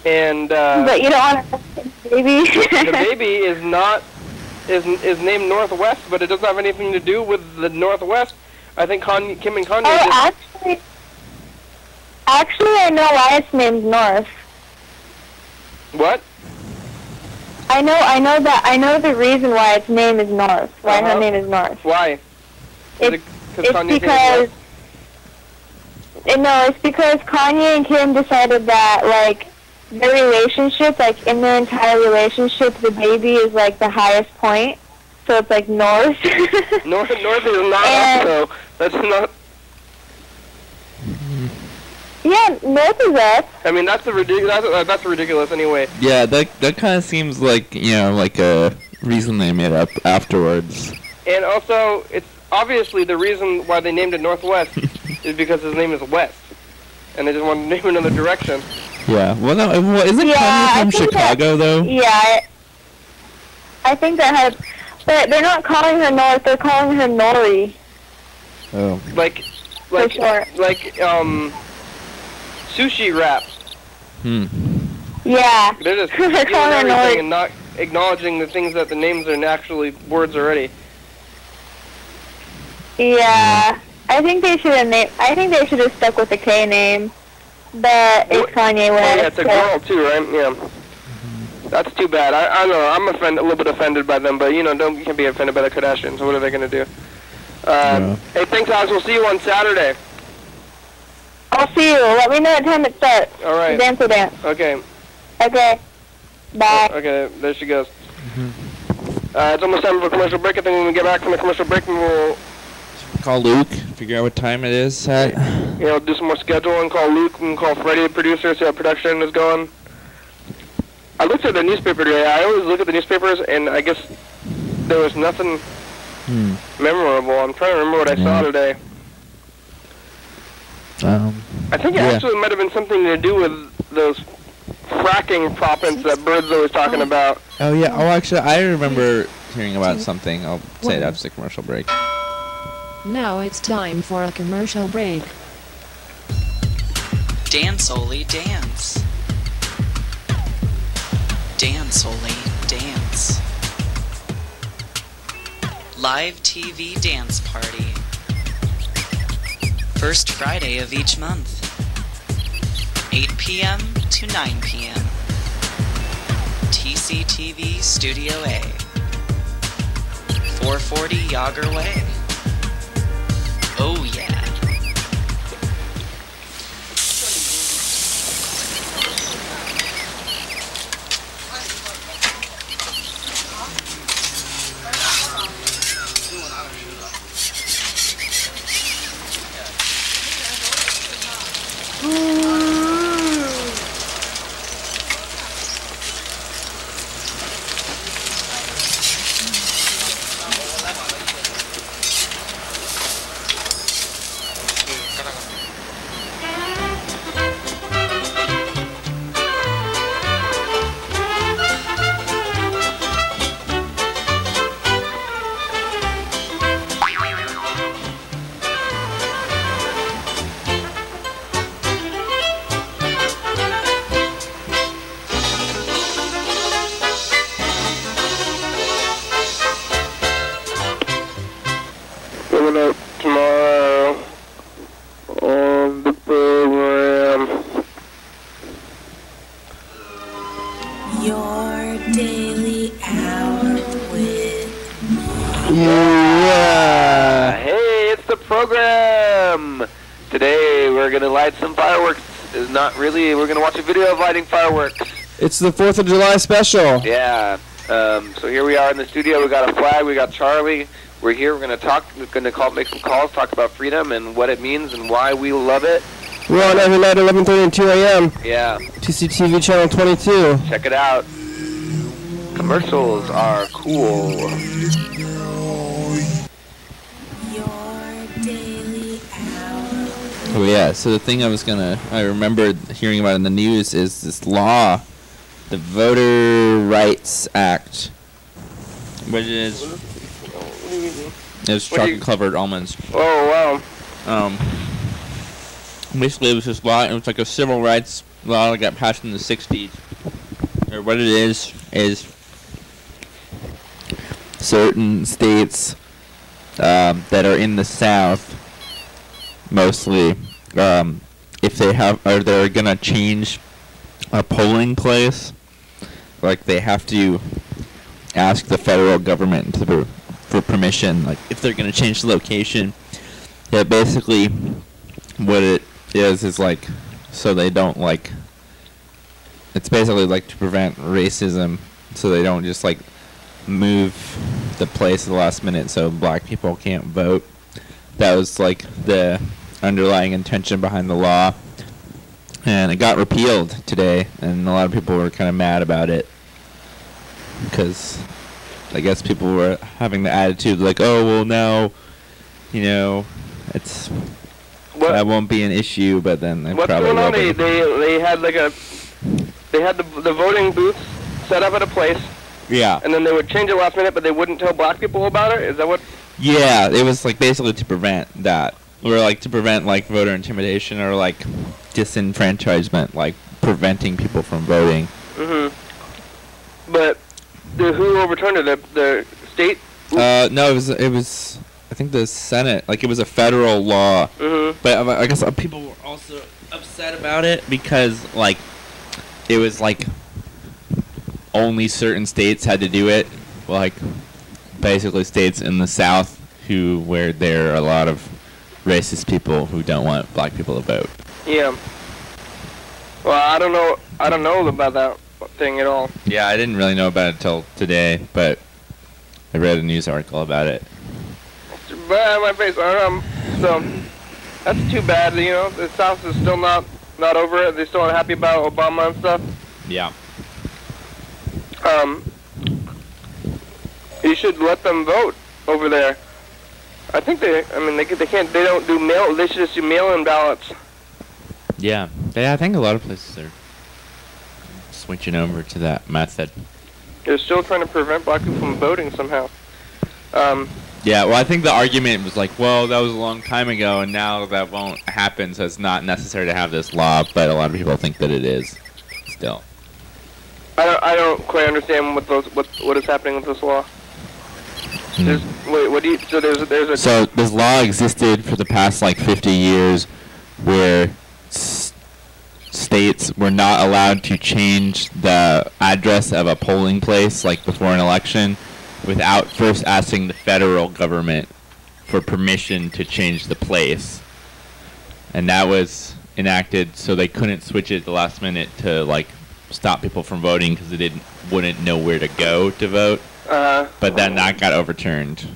And, but you don't want to baby. The baby is named Northwest, but it doesn't have anything to do with the Northwest. I think Kim and Kanye Actually, I know why it's named North. What? I know the reason why its name is North. Why her name is North. Why? It's because Kanye and Kim decided that like their relationship, like in their entire relationship, the baby is like the highest point. So it's like North. North is not up, though. That's not. Yeah, North is up. I mean, that's ridiculous anyway. Yeah, that kind of seems like, like a reason they made up afterwards. And also, it's obviously the reason why they named it Northwest is because his name is West. And they just wanted to name it another direction. Yeah, well, no, isn't Kanye from Chicago, though? Yeah, I think that had... But they're not calling her North, they're calling her Nori. Oh. Like, sushi wrap. Yeah. They're just doing everything and not acknowledging the things that the names are actually words already. Yeah. I think they should have stuck with the K name. But it's Kanye West. Oh, yeah, it's a girl too, right? Yeah. That's too bad. I don't know. I'm a little bit offended by them, but you can't be offended by the Kardashians. What are they gonna do? Hey, thanks, Alex. We'll see you on Saturday. I'll see you. Let me know what time it starts. All right. Dance-O Dance. Okay. Okay. Bye. Okay, there she goes. It's almost time for a commercial break. I think when we get back from the commercial break, we'll call Luke, figure out what time it is. Do some more scheduling, call Luke, and call Freddie, the producer, see how production is going. I looked at the newspaper today. I always look at the newspapers, and I guess there was nothing memorable. I'm trying to remember what I saw today. I think it actually might have been something to do with those fracking proppants that Bird's always talking about. Oh, yeah. Oh, actually, I remember hearing about something. I'll say it after the commercial break. Now it's time for a commercial break. Dance, Oli, dance. Dance, Oli, dance. Live TV dance party. First Friday of each month. 8 p.m. to 9 p.m. TCTV Studio A. 440 Yager Way. Oh yeah. Coming up tomorrow on the program. Your daily hour with Hey, it's the program. Today we're gonna light some fireworks. It's not really. We're gonna watch a video of lighting fireworks. It's the 4th of July special. Yeah. So here we are in the studio. We got a flag. We got Charlie. We're here. We're gonna talk. We're gonna make some calls. Talk about freedom and what it means and why we love it. We're on every night, 11:30 and 2 a.m. Yeah. TCTV channel 22. Check it out. Commercials are cool. your daily hour. Oh, yeah. So the thing I remember hearing about in the news is this law, the Voter Rights Act, which is chocolate covered almonds. Oh wow. Basically, it was this law. It was like a civil rights law that got passed in the 60s. Or what it is certain states that are in the South, mostly, if they're gonna change a polling place, like they have to ask the federal government for permission. Like if they're gonna change the location, yeah, basically, what it is like, so they don't like. It's basically like to prevent racism, so they don't just like move the place at the last minute so black people can't vote. That was like the underlying intention behind the law, and it got repealed today, and a lot of people were kind of mad about it because I guess people were having the attitude like, oh well, now it's that won't be an issue, but then they what's probably going on? will be. They had like they had the voting booths set up at a place. Yeah. And then they would change it last minute, but they wouldn't tell black people about it? Is that what? Yeah, it was like basically to prevent that. Or like to prevent like voter intimidation or like disenfranchisement, like preventing people from voting. But who overturned it? The state? No, it was I think the Senate. Like it was a federal law. But I guess people were also upset about it because like it was like only certain states had to do it, like basically states in the South where there are a lot of racist people who don't want black people to vote. Yeah. Well, I don't know about that thing at all. Yeah, I didn't really know about it until today, but I read a news article about it. But my face, so that's too bad. The South is still not over it. They're still unhappy about Obama and stuff. Yeah. You should let them vote. over there. I think they don't do mail. They should just do mail-in ballots. Yeah, I think a lot of places are switching over to that method. They're still trying to prevent black people from voting somehow. Yeah, well, I think the argument was like, well, that was a long time ago, and now that won't happen, so it's not necessary to have this law. But a lot of people think that it is still. I don't quite understand what is happening with this law. So this law existed for the past like 50 years, where states were not allowed to change the address of a polling place like before an election without first asking the federal government for permission to change the place. And that was enacted so they couldn't switch it at the last minute to like stop people from voting because they wouldn't know where to go to vote. But then that got overturned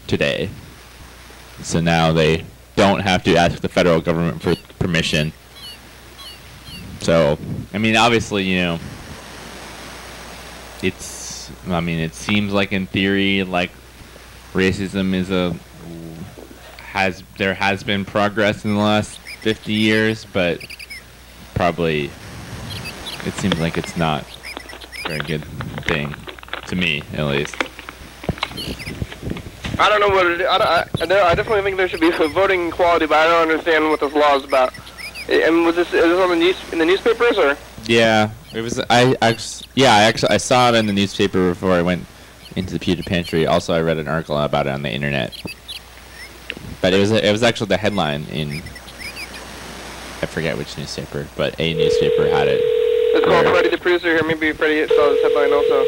today. So now they don't have to ask the federal government for permission. So, I mean, obviously, you know, it seems like in theory, like, racism there has been progress in the last 50 years, but probably it seems like it's not a very good thing, to me, at least. I don't know what it is. I definitely think there should be voting equality, but I don't understand what this law is about. And is this on in the newspapers or? Yeah, it was. I saw it in the newspaper before I went into the pewter pantry. Also, I read an article about it on the internet. But it was actually the headline in. I forget which newspaper, but a newspaper had it. Let's call Freddie, the producer here. Maybe Freddie saw this headline also.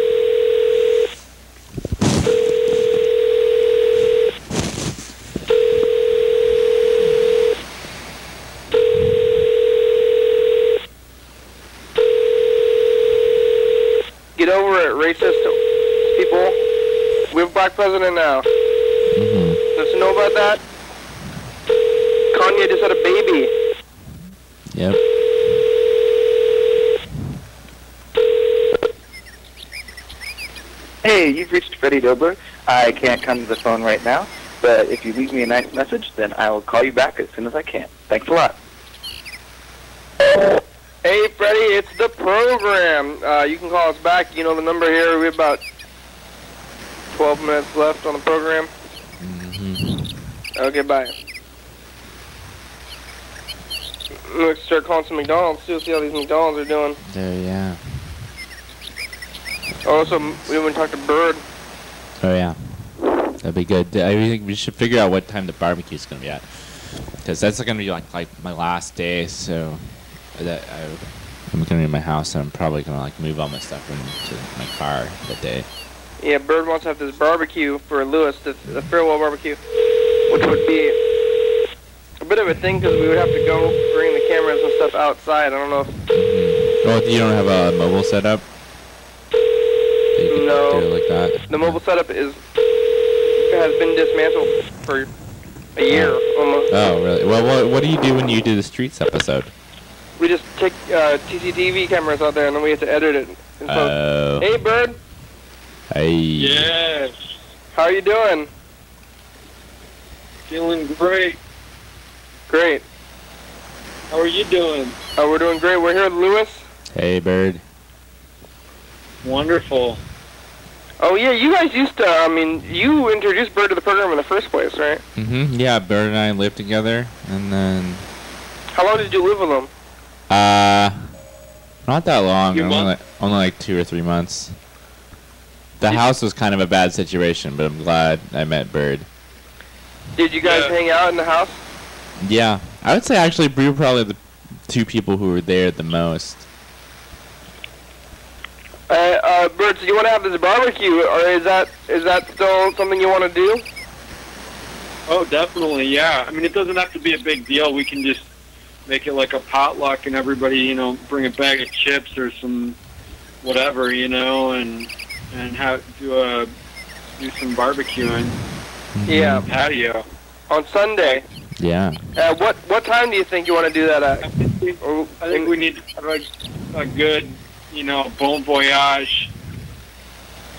Get over it, racist people. We have a black president now. Does you know about that? Kanye just had a baby. Yep. Hey, you've reached Freddie Dobler. I can't come to the phone right now, but if you leave me a nice message, then I will call you back as soon as I can. Thanks a lot. Hey, Freddie, it's the program. You can call us back. You know the number here. We have about 12 minutes left on the program. Okay, bye. Let's start calling some McDonald's, too. See how these McDonald's are doing. Yeah. Also, we haven't talked to Bird. Oh, yeah. That'd be good. I think we should figure out what time the barbecue's going to be at. Because that's going to be like my last day, so... I'm gonna be in my house, and I'm probably gonna like move all my stuff into my car that day. Yeah, Bird wants to have this barbecue for Lewis, the farewell barbecue, which would be a bit of a thing because we would have to go bring the cameras and stuff outside. I don't know if. Oh, you don't have a mobile setup? No. Do it like that? The mobile setup has been dismantled for a year almost. Oh, really? Well, what do you do when you do the Streets episode? We just take TCTV cameras out there, and then we have to edit it. Oh. Hey, Bird. Hey. Yes. How are you doing? Feeling great. Great. How are you doing? Oh, we're doing great. We're here with Lewis. Hey, Bird. Wonderful. Oh, yeah, you guys used to, you introduced Bird to the program in the first place, right? Yeah, Bird and I lived together, and then... How long did you live with him? Not that long. Only like 2 or 3 months. The house was kind of a bad situation, but I'm glad I met Bird. Did you guys hang out in the house? Yeah. I would say actually we were probably the 2 people who were there the most. Bird, so you want to have this barbecue, or is that still something you want to do? Oh, definitely, yeah. I mean, it doesn't have to be a big deal. We can just make it like a potluck and everybody, bring a bag of chips or some whatever, and do some barbecuing. Yeah. On the patio. On Sunday. Yeah. What time do you think you want to do that at? I think we need a good, bon voyage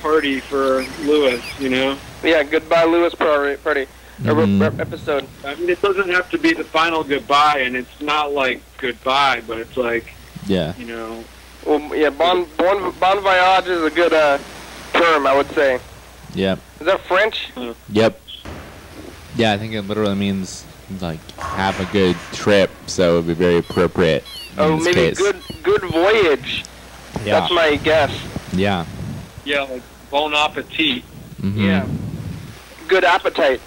party for Lewis, Yeah, goodbye Lewis party. Episode. I mean, it doesn't have to be the final goodbye, and it's not like goodbye, but it's like, Yeah. you know. Well, yeah, bon voyage is a good term, I would say. Yep. Is that French? Yep. Yeah, I think it literally means like have a good trip, so it would be very appropriate. Oh, in this maybe case. good voyage. Yeah. That's my guess. Yeah. Yeah, like bon appetit. Mm-hmm. Yeah. Good appetite.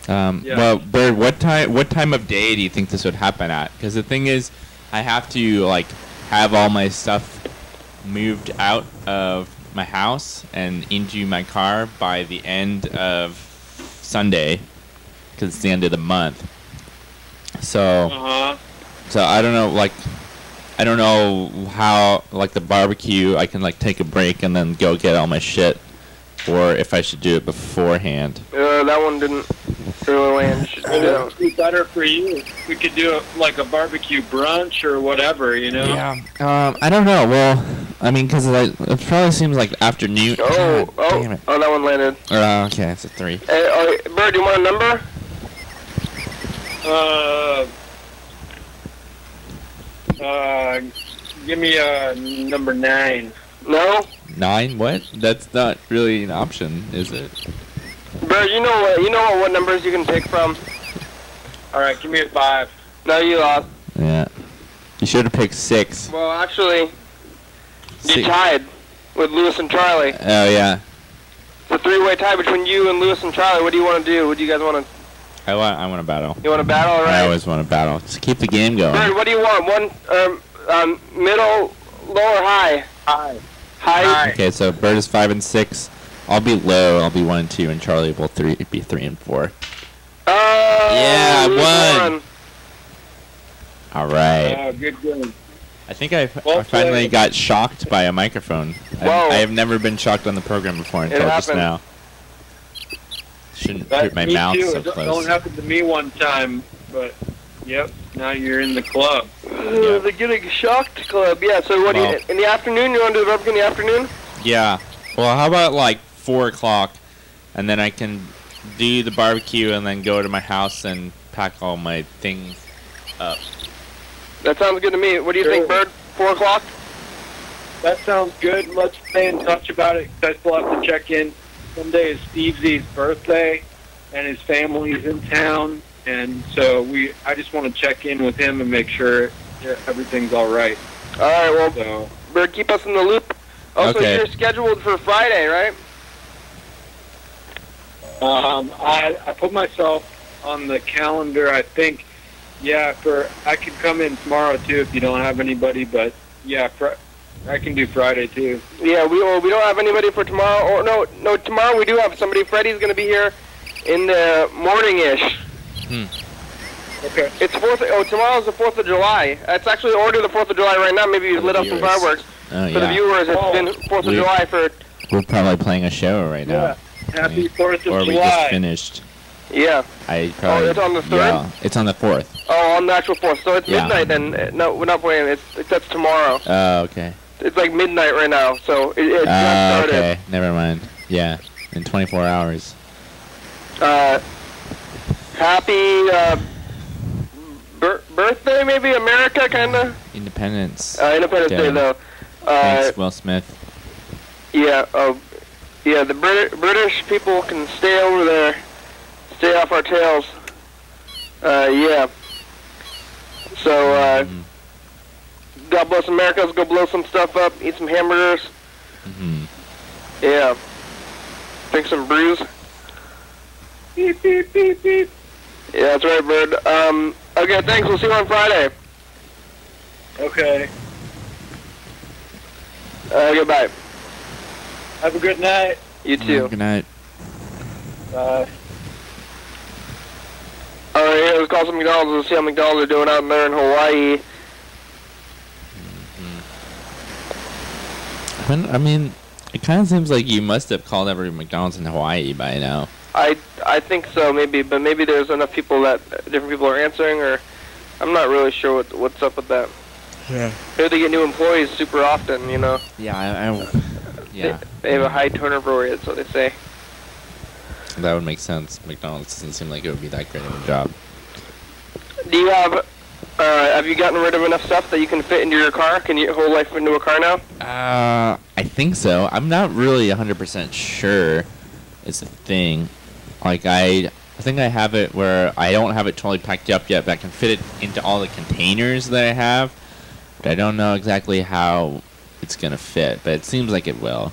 Yeah. Well, Bird, what time of day do you think this would happen at? Because the thing is, I have to like have all my stuff moved out of my house and into my car by the end of Sunday, because it's the end of the month. So, so I don't know, like, I don't know how, like, the barbecue, I can like take a break and then go get all my shit, or if I should do it beforehand. That one didn't really land. It would be better for you. We could do like a barbecue brunch or whatever, you know? Yeah. I don't know. Well, I mean, because it probably seems like afternoon. Oh, Damn it. that one landed. Okay, it's a 3. Hey, Bird, do you want a number? Give me number 9. No? 9? What? That's not really an option, is it? Bird, you know what numbers you can pick from? All right, give me a 5. No, you lost. Yeah. You should have picked 6. Well, actually, you 6. tied with Lewis and Charlie. Oh, yeah. It's a 3-way tie between you and Lewis and Charlie. What do you want to do? What do you guys want to... I want to battle. You want to battle, all right? I always want to battle. Just keep the game going. Bird, what do you want? Middle, low, or high? High. High? Okay, so Bird is 5 and 6. I'll be low. I'll be 1 and 2, and Charlie will be 3 and 4. Oh, yeah, I won. All right. Good game. I think I finally got shocked by a microphone. I have never been shocked on the program before until just now. Shouldn't put my mouth so close. It only happened to me one time, but yep, now you're in the club. The Getting Shocked Club. Yeah, so what do you... In the afternoon? You want to do the barbecue in the afternoon? Yeah. Well, how about like 4 o'clock, and then I can do the barbecue and then go to my house and pack all my things up. That sounds good to me. What do you think, Bird? 4 o'clock? That sounds good. Let's stay in touch about it, 'cause I still have to check in. Sunday is Steve's birthday, and his family's in town, and so I just want to check in with him and make sure everything's all right. All right, well, Bird, keep us in the loop. Also, you're scheduled for Friday, right? I put myself on the calendar, I think. Yeah, I could come in tomorrow, too, if you don't have anybody, but, yeah, I can do Friday, too. Yeah, we don't have anybody for tomorrow. Or no, tomorrow we do have somebody. Freddie's going to be here in the morning-ish. Okay. It's tomorrow's the 4th of July. It's actually already the 4th of July right now. Maybe you lit up some fireworks. Oh, for the viewers, it's been 4th of July for... We're probably playing a show right now. Yeah. Happy 4th of July. Or we just finished. Yeah. It's on the 3rd? Yeah, it's on the 4th. Oh, on the actual 4th. So it's midnight then. No, we're not playing. That's tomorrow. Oh, okay. It's like midnight right now, so it's just started. Okay, never mind. Yeah, in 24 hours. Happy birthday, maybe, America, kind of? Independence. Independence Day, though. Thanks, Will Smith. Yeah, the British people can stay over there, stay off our tails. Yeah. So, God bless America. Let's go blow some stuff up, eat some hamburgers. Yeah. Drink some brews. Beep, beep, beep, beep. Yeah, that's right, Bird. Okay, thanks. We'll see you on Friday. Okay. Goodbye. Have a good night. You too. Good night. Bye. Alright, yeah, let's call some McDonald's. Let's see how McDonald's are doing out there in Hawaii. I mean, it kind of seems like you must have called every McDonald's in Hawaii by now. I think so, maybe, but maybe there's enough people that different people are answering, or I'm not really sure what's up with that. Yeah. Maybe they get new employees super often, you know. Yeah, yeah. They have a high turnover rate, that's what they say. That would make sense. McDonald's doesn't seem like it would be that great of a job. Do you have you gotten rid of enough stuff that you can fit into your car? Can you hold life into a car now? I think so. I'm not really 100% sure. It's a thing. Like I think I have it where I don't have it totally packed up yet, but I can fit it into all the containers that I have. But I don't know exactly how it's gonna fit. But it seems like it will.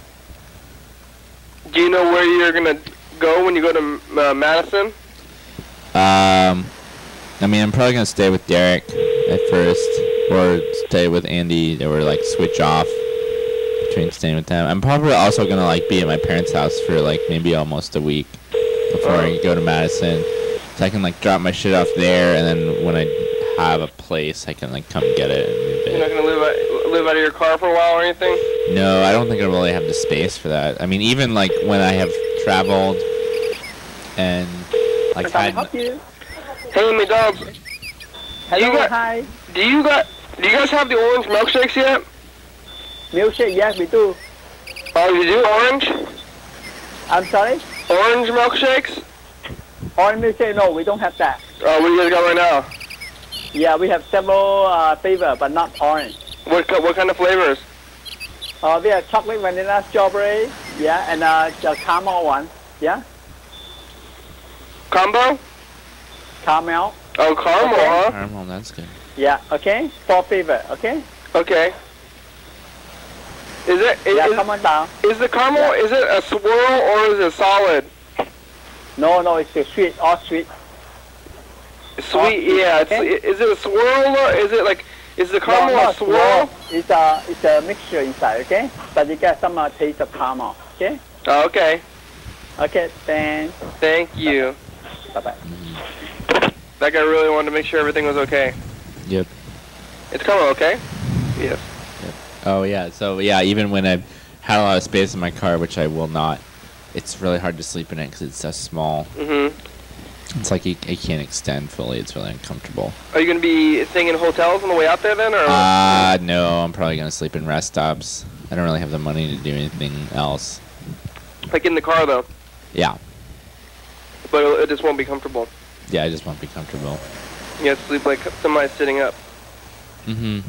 Do you know where you're gonna go when you go to Madison? I mean, I'm probably gonna stay with Derek at first, or stay with Andy, or like switch off between staying with them. I'm probably also gonna like be at my parents' house for like maybe almost a week before I go to Madison, so I can like drop my shit off there, and then when I have a place, I can like come get it and move it. You're not gonna live out of your car for a while or anything? No, I don't think I really have the space for that. I mean, even like when I have traveled and like had. Hey, McDonald's. Hello, hi. Do you guys have the orange milkshakes yet? Milkshake, yes, we do. Oh, you do orange? I'm sorry? Orange milkshakes? Orange milkshake, no, we don't have that. Oh, what do you guys got right now? Yeah, we have several flavors, but not orange. What kind of flavors? We have chocolate, vanilla, strawberry, yeah, and the caramel one, yeah. Combo? Caramel. Oh, caramel, okay. huh? Caramel, that's good. Yeah, okay. 4 flavor, okay? Okay. Is come on down. Is the caramel, is it a swirl or is it solid? No, it's a sweet, all sweet. Sweet, yeah. Okay. Is it a swirl or is it like, is the caramel a swirl? It's a mixture inside, okay? But you get some taste of caramel, okay? Oh, okay. Okay, thanks. Thank you. Bye-bye. That guy really wanted to make sure everything was okay. Yep. It's coming okay? Yes. Yep. Oh, yeah. So, yeah, even when I've had a lot of space in my car, which I will not, it's really hard to sleep in it because it's so small. Mm-hmm. It's like it can't extend fully. It's really uncomfortable. Are you going to be staying in hotels on the way out there then? Or? No. I'm probably going to sleep in rest stops. I don't really have the money to do anything else. Like in the car, though? Yeah. But it just won't be comfortable. Yeah, I just won't be comfortable. You have to sleep like somebody sitting up. Mm-hmm.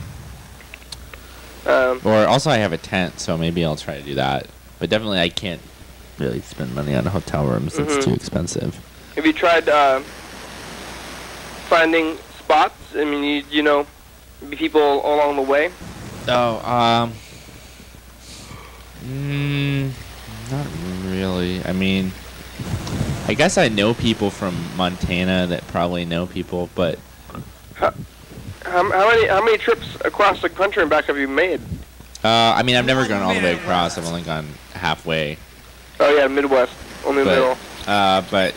Or also I have a tent, so maybe I'll try to do that. But definitely I can't really spend money on hotel rooms. It's too expensive. Have you tried finding spots? I mean, you know, people along the way? Oh, not really. I mean, I guess I know people from Montana that probably know people, but How many trips across the country and back have you made? I mean, I've never gone all the way across. I've only gone halfway. Oh yeah, Midwest, only middle. But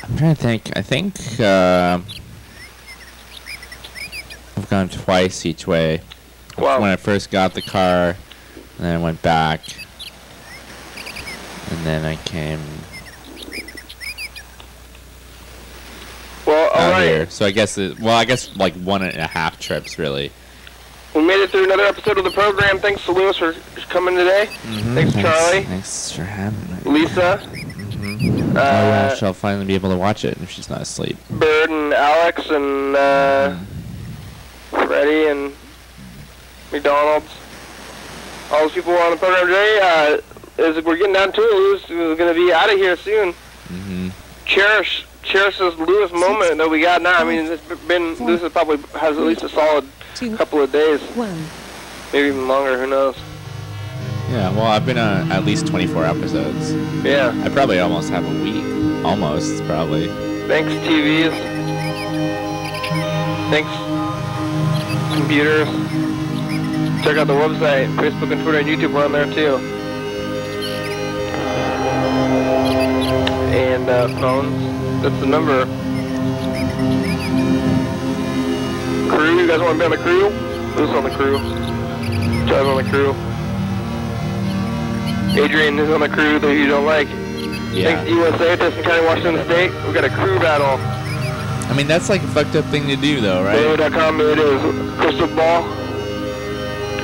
I'm trying to think. I think I've gone twice each way. Wow. When I first got the car, and then I went back, and then I came. Well, all right. Here. So I guess I guess like 1.5 trips really. We made it through another episode of the program. Thanks to Lewis for coming today. Thanks, Charlie. Thanks for having me. Lisa. Yeah, she'll finally be able to watch it if she's not asleep. Bird and Alex and Freddie and McDonald's. All those people on the program today. As we're getting down to it, Lewis is going to be out of here soon. Cherish this Lewis moment that we got now. I mean, it's been Lewis probably has at least a solid couple of days, maybe even longer. Who knows? Yeah, well, I've been on at least 24 episodes. Yeah. I probably almost have a week. Almost, probably. Thanks, TVs. Thanks, computers. Check out the website, Facebook and Twitter and YouTube. We're on there too. And phones. That's the number. Crew, you guys want to be on the crew? Who's on the crew? Charles on the crew. Adrian is on the crew that you don't like. Yeah. Thanks to USA, Thurston County, Washington State. We got a crew battle. I mean, that's like a fucked up thing to do, though, right? Radio.com, it is. Crystal Ball.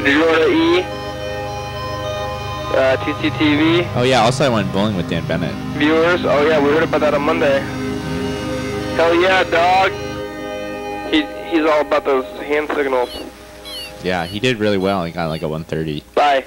Jordan E. TCTV. Oh yeah, also I went bowling with Dan Bennett. Viewers. Oh yeah, we heard about that on Monday. Hell yeah, dog. He's all about those hand signals. Yeah, he did really well. He got like a 130. Bye.